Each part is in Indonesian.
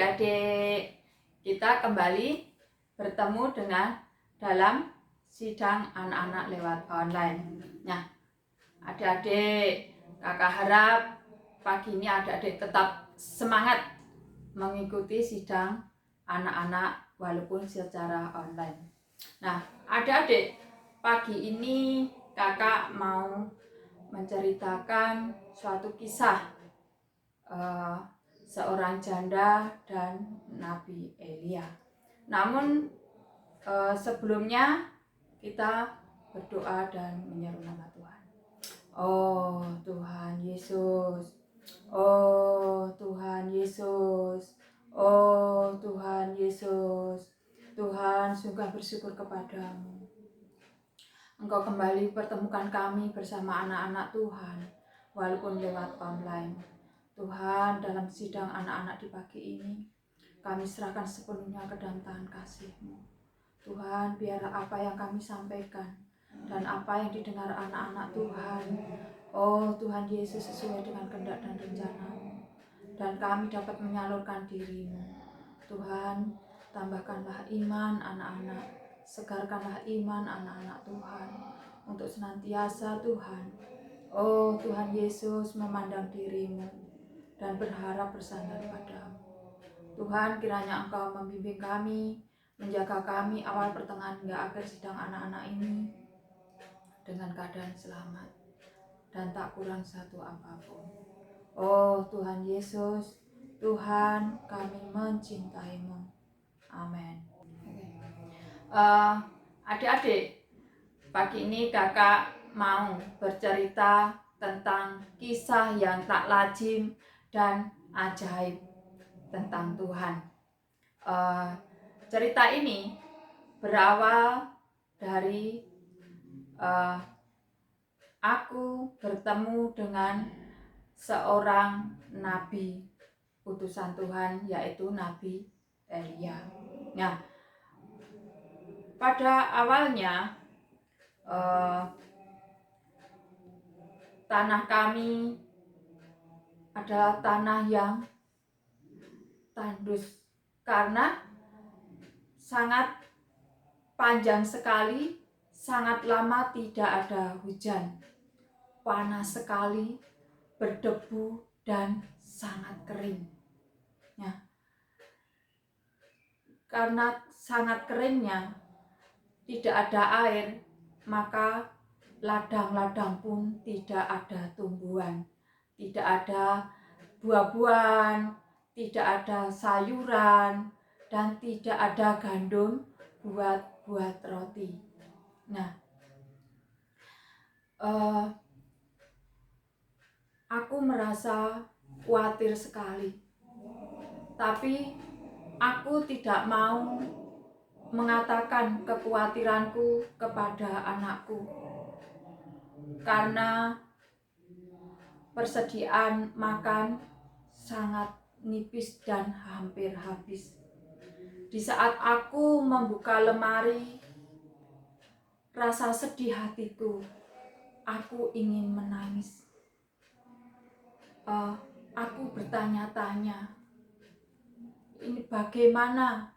Adik-adik, kita kembali bertemu dengan dalam sidang anak-anak lewat online. Nah, adik-adik, kakak harap pagi ini adik-adik tetap semangat mengikuti sidang anak-anak walaupun secara online. Nah, adik-adik, pagi ini kakak mau menceritakan suatu kisah seorang janda dan Nabi Elia. Namun sebelumnya kita berdoa dan menyeru nama Tuhan. Oh Tuhan Yesus, oh Tuhan Yesus, oh Tuhan Yesus, Tuhan sungguh bersyukur kepadamu. Engkau kembali pertemukan kami bersama anak-anak Tuhan, walaupun lewat online. Tuhan, dalam sidang anak-anak di pagi ini, kami serahkan sepenuhnya ke dalam tangan kasih-Mu. Tuhan, biar apa yang kami sampaikan dan apa yang didengar anak-anak Tuhan, oh Tuhan Yesus, sesuai dengan kehendak dan rencana-Mu. Dan kami dapat menyalurkan diri-Mu. Tuhan, tambahkanlah iman anak-anak, segarkanlah iman anak-anak Tuhan, untuk senantiasa Tuhan, oh Tuhan Yesus, memandang diri-Mu dan berharap bersandar padamu. Tuhan, kiranya Engkau membimbing kami, menjaga kami awal pertengahan hingga akhir sidang anak-anak ini dengan keadaan selamat dan tak kurang satu apapun. Oh Tuhan Yesus, Tuhan, kami mencintai-Mu. Amin. Adik-adik, pagi ini kakak mau bercerita tentang kisah yang tak lazim dan ajaib tentang Tuhan. Cerita ini berawal dari aku bertemu dengan seorang nabi utusan Tuhan, yaitu Nabi Elia. Nah, pada awalnya tanah kami adalah tanah yang tandus karena sangat panjang sekali, sangat lama tidak ada hujan, panas sekali, berdebu dan sangat kering. Ya. Karena sangat keringnya, tidak ada air, maka ladang-ladang pun tidak ada tumbuhan, tidak ada buah-buahan, tidak ada sayuran, dan tidak ada gandum buat roti. Nah, aku merasa khawatir sekali, tapi aku tidak mau mengatakan kekhawatiranku kepada anakku karena persediaan makan sangat nipis dan hampir habis. Di saat aku membuka lemari, rasa sedih hatiku, aku ingin menangis. Aku bertanya-tanya, ini bagaimana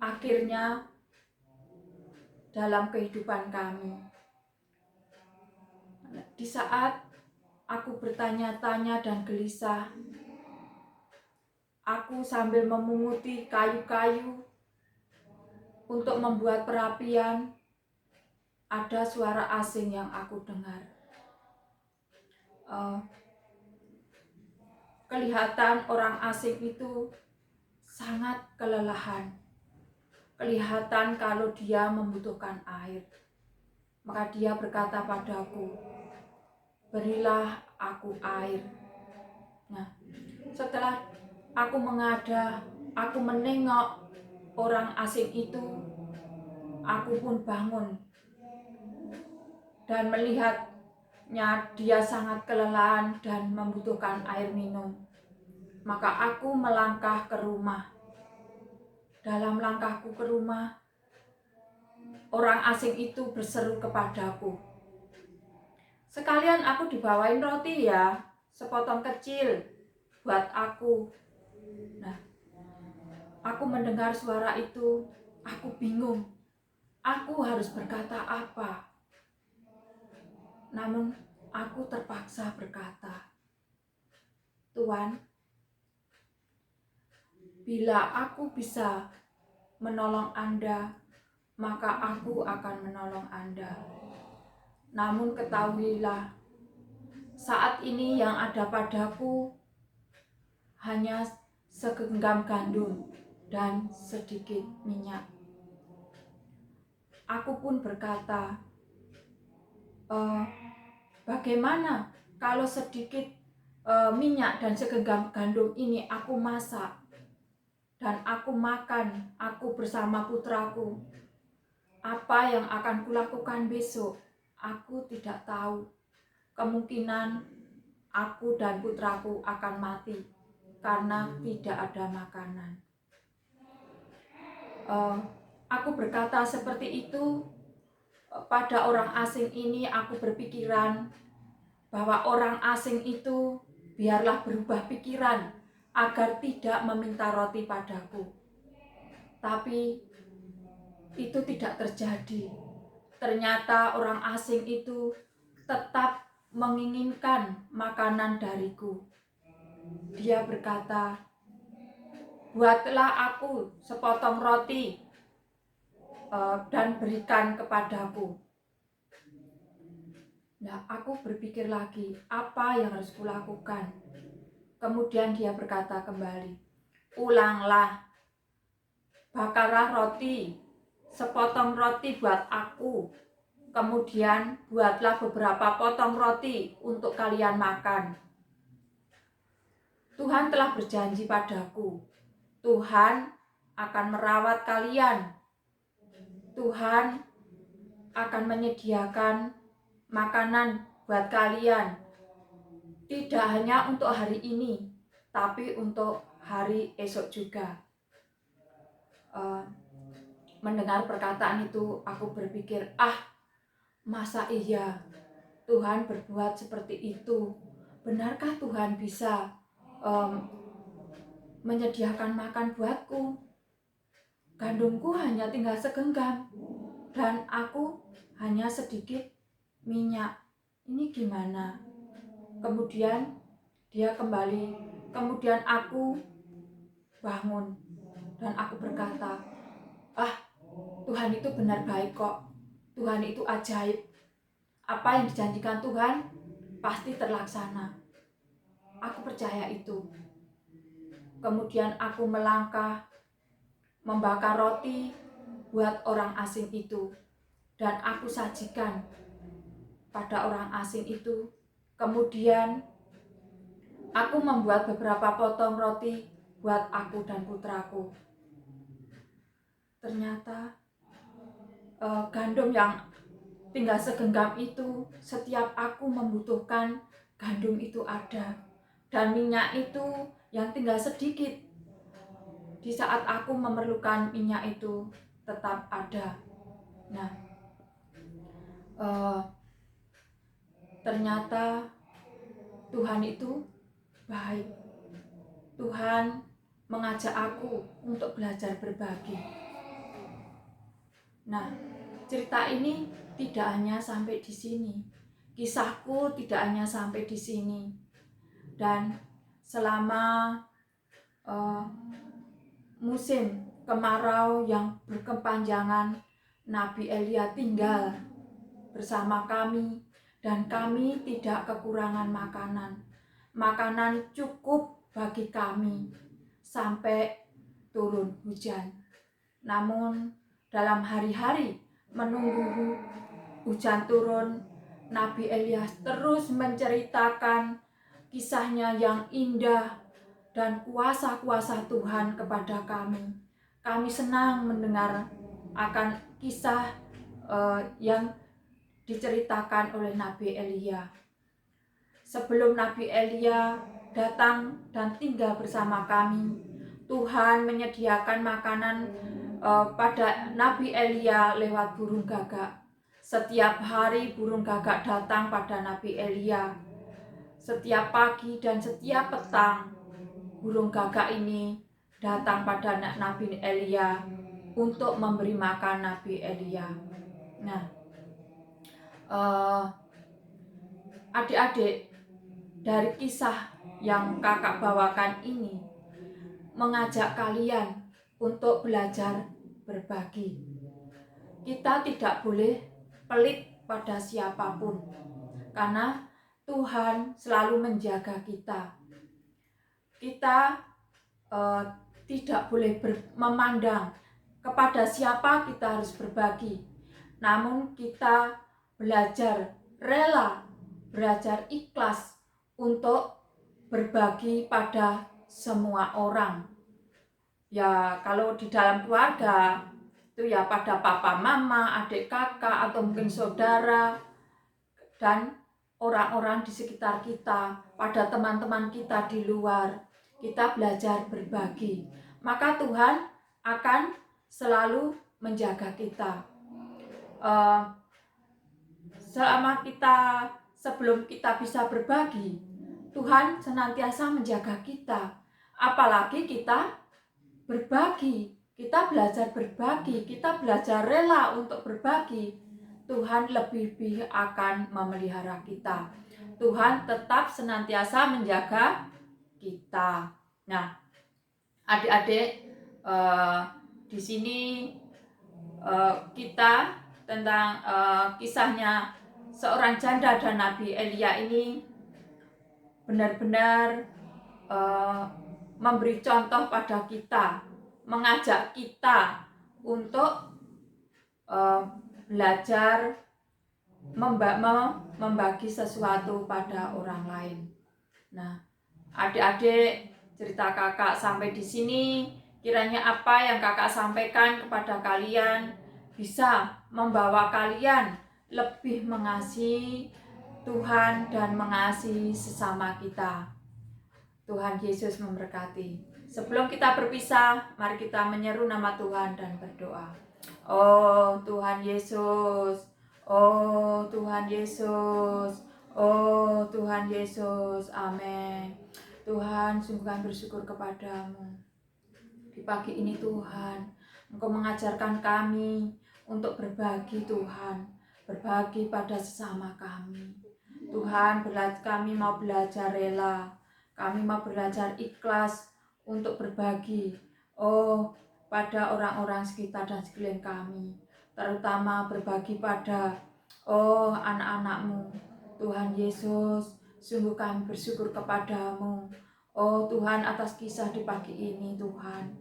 akhirnya dalam kehidupan kami. Di saat aku bertanya-tanya dan gelisah, aku sambil memunguti kayu-kayu untuk membuat perapian, ada suara asing yang aku dengar. Kelihatan orang asing itu sangat kelelahan. Kelihatan kalau dia membutuhkan air. Maka dia berkata padaku, berilah aku air. Nah, setelah aku mengadah, aku menengok orang asing itu, aku pun bangun dan melihatnya dia sangat kelelahan dan membutuhkan air minum. Maka aku melangkah ke rumah. Dalam langkahku ke rumah, orang asing itu berseru kepadaku, sekalian aku dibawain roti ya, sepotong kecil buat aku. Nah, aku mendengar suara itu, aku bingung. Aku harus berkata apa? Namun aku terpaksa berkata, Tuhan, bila aku bisa menolong Anda, maka aku akan menolong Anda. Namun ketahuilah, saat ini yang ada padaku hanya segenggam gandum dan sedikit minyak. Aku pun berkata, bagaimana kalau sedikit minyak dan segenggam gandum ini aku masak dan aku makan, aku bersama putraku. Apa yang akan kulakukan besok? Aku tidak tahu. Kemungkinan aku dan putraku akan mati karena tidak ada makanan. Aku berkata seperti itu pada orang asing ini. Aku berpikiran bahwa orang asing itu biarlah berubah pikiran agar tidak meminta roti padaku. Tapi itu tidak terjadi. Ternyata orang asing itu tetap menginginkan makanan dariku. Dia berkata, buatlah aku sepotong roti dan berikan kepadaku. Nah, aku berpikir lagi, apa yang harus kulakukan? Kemudian dia berkata kembali, ulanglah, bakarlah roti, sepotong roti buat aku. Kemudian buatlah beberapa potong roti untuk kalian makan. Tuhan telah berjanji padaku, Tuhan akan merawat kalian. Tuhan akan menyediakan makanan buat kalian. Tidak hanya untuk hari ini, tapi untuk hari esok juga. Mendengar perkataan itu, aku berpikir, masa iya Tuhan berbuat seperti itu? Benarkah Tuhan bisa menyediakan makan buatku? Gandumku hanya tinggal segenggam dan aku hanya sedikit minyak. Ini gimana? Kemudian dia kembali. Kemudian aku bangun dan aku berkata, Tuhan itu benar baik kok. Tuhan itu ajaib. Apa yang dijanjikan Tuhan pasti terlaksana. Aku percaya itu. Kemudian aku melangkah, membakar roti buat orang asing itu, dan aku sajikan pada orang asing itu. Kemudian aku membuat beberapa potong roti buat aku dan putraku. Ternyata gandum yang tinggal segenggam itu, setiap aku membutuhkan, gandum itu ada. Dan minyak itu yang tinggal sedikit, di saat aku memerlukan minyak itu tetap ada. Nah, ternyata Tuhan itu baik. Tuhan mengajak aku untuk belajar berbagi. Nah, cerita ini tidak hanya sampai di sini. Kisahku tidak hanya sampai di sini. Dan selama musim kemarau yang berkepanjangan, Nabi Elia tinggal bersama kami dan kami tidak kekurangan makanan. Makanan cukup bagi kami sampai turun hujan. Namun dalam hari-hari menunggu hujan turun, Nabi Elia terus menceritakan kisahnya yang indah dan kuasa-kuasa Tuhan kepada kami. Kami senang mendengar akan kisah yang diceritakan oleh Nabi Elia. Sebelum Nabi Elia datang dan tinggal bersama kami, Tuhan menyediakan makanan pada Nabi Elia lewat burung gagak. Setiap hari burung gagak datang pada Nabi Elia. Setiap pagi dan setiap petang burung gagak ini datang pada Nabi Elia untuk memberi makan Nabi Elia. Nah, adik-adik, dari kisah yang kakak bawakan ini mengajak kalian untuk belajar berbagi. Kita tidak boleh pelit pada siapapun, karena Tuhan selalu menjaga kita. Kita tidak boleh memandang kepada siapa kita harus berbagi, namun kita belajar rela, belajar ikhlas untuk berbagi pada semua orang. Ya, kalau di dalam keluarga itu ya pada papa, mama, adik, kakak, atau mungkin saudara, dan orang-orang di sekitar kita, pada teman-teman kita di luar, kita belajar berbagi. Maka Tuhan akan selalu menjaga kita. Selama kita, sebelum kita bisa berbagi, Tuhan senantiasa menjaga kita. Apalagi kita berbagi, kita belajar berbagi, kita belajar rela untuk berbagi, Tuhan lebih akan memelihara kita. Tuhan tetap senantiasa menjaga kita. Nah, adik-adik, di sini kita tentang kisahnya seorang janda dan Nabi Elia ini benar-benar memberi contoh pada kita, mengajak kita untuk belajar membagi sesuatu pada orang lain. Nah, adik-adik, cerita kakak sampai di sini. Kiranya apa yang kakak sampaikan kepada kalian bisa membawa kalian lebih mengasihi Tuhan dan mengasihi sesama kita. Tuhan Yesus memberkati. Sebelum kita berpisah, mari kita menyeru nama Tuhan dan berdoa. Oh Tuhan Yesus, oh Tuhan Yesus, oh Tuhan Yesus, amin. Tuhan, sungguh kami bersyukur kepadamu. Di pagi ini Tuhan, Engkau mengajarkan kami untuk berbagi Tuhan, berbagi pada sesama kami. Tuhan, kami mau belajar rela, kami mau belajar ikhlas untuk berbagi, pada orang-orang sekitar dan sekeliling kami, terutama berbagi pada anak-anak-Mu. Tuhan Yesus, sungguh kami bersyukur kepadamu. Oh Tuhan, atas kisah di pagi ini Tuhan,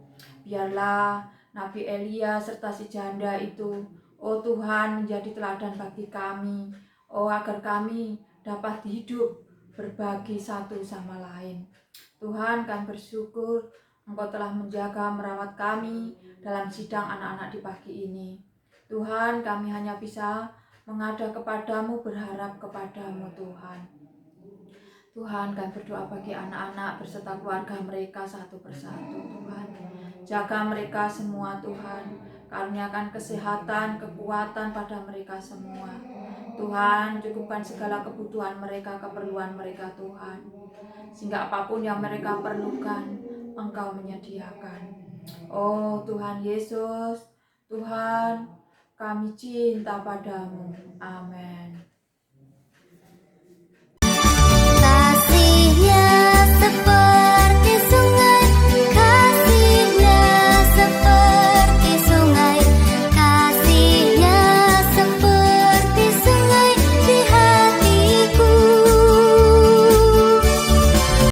biarlah Nabi Elia serta si janda itu, oh Tuhan, menjadi teladan bagi kami, agar kami dapat hidup berbagi satu sama lain. Tuhan, kami bersyukur Engkau telah menjaga merawat kami dalam sidang anak-anak di pagi ini. Tuhan, kami hanya bisa menghadap kepadamu, berharap kepadamu Tuhan. Tuhan, kami berdoa bagi anak-anak beserta keluarga mereka satu persatu Tuhan. Jaga mereka semua Tuhan, karuniakan kesehatan, kekuatan pada mereka semua. Tuhan, cukupkan segala kebutuhan mereka, keperluan mereka Tuhan. Sehingga apapun yang mereka perlukan, Engkau menyediakan. Oh Tuhan Yesus, Tuhan, kami cinta padamu. Amin.